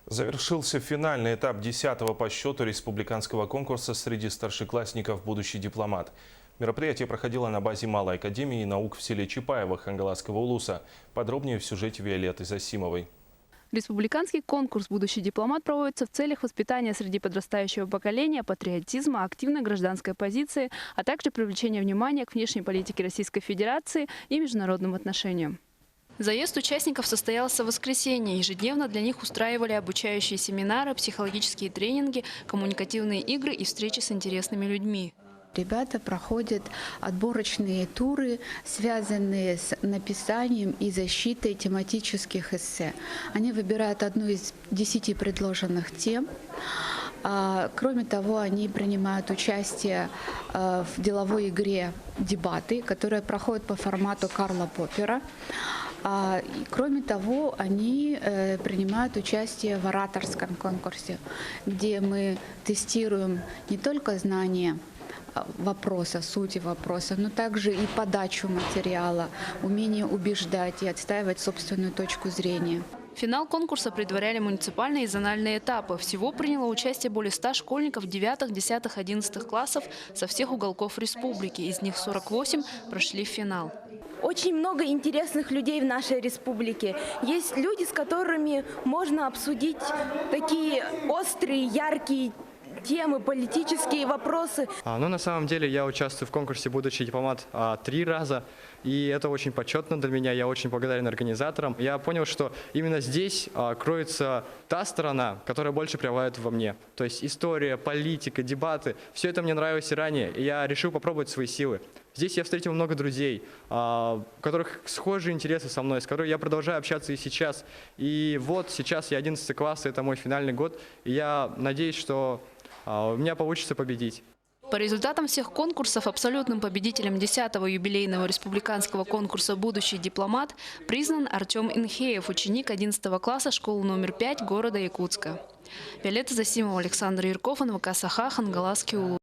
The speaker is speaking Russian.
Завершился финальный этап 10-го по счету республиканского конкурса среди старшеклассников «Будущий дипломат». Мероприятие проходило на базе Малой академии наук в селе Чапаево Хангаласского улуса. Подробнее в сюжете Виолетты Засимовой. Республиканский конкурс «Будущий дипломат» проводится в целях воспитания среди подрастающего поколения патриотизма, активной гражданской позиции, а также привлечения внимания к внешней политике Российской Федерации и международным отношениям. Заезд участников состоялся в воскресенье. Ежедневно для них устраивали обучающие семинары, психологические тренинги, коммуникативные игры и встречи с интересными людьми. Ребята проходят отборочные туры, связанные с написанием и защитой тематических эссе. Они выбирают одну из 10 предложенных тем. Кроме того, они принимают участие в деловой игре «Дебаты», которая проходит по формату Карла Поппера. Кроме того, они принимают участие в ораторском конкурсе, где мы тестируем не только знания вопроса, сути вопроса, но также и подачу материала, умение убеждать и отстаивать собственную точку зрения. Финал конкурса предваряли муниципальные и зональные этапы. Всего приняло участие более 100 школьников 9, 10, 11 классов со всех уголков республики. Из них 48 прошли в финал. Очень много интересных людей в нашей республике. Есть люди, с которыми можно обсудить такие острые, яркие темы, политические вопросы. На самом деле я участвую в конкурсе «Будущий дипломат» 3 раза, и это очень почетно для меня, я очень благодарен организаторам. Я понял, что именно здесь кроется та сторона, которая больше прививает во мне. То есть история, политика, дебаты, все это мне нравилось и ранее, и я решил попробовать свои силы. Здесь я встретил много друзей, у которых схожие интересы со мной, с которыми я продолжаю общаться и сейчас. И вот сейчас я 11 класс, это мой финальный год, и я надеюсь, что у меня получится победить. По результатам всех конкурсов абсолютным победителем 10-го юбилейного республиканского конкурса «Будущий дипломат» признан Артем Инхеев, ученик 11 класса школы номер 5 города Якутска. Виолетта Засимова, Александр Ярков, НВК «Саха», Хангаласский улус.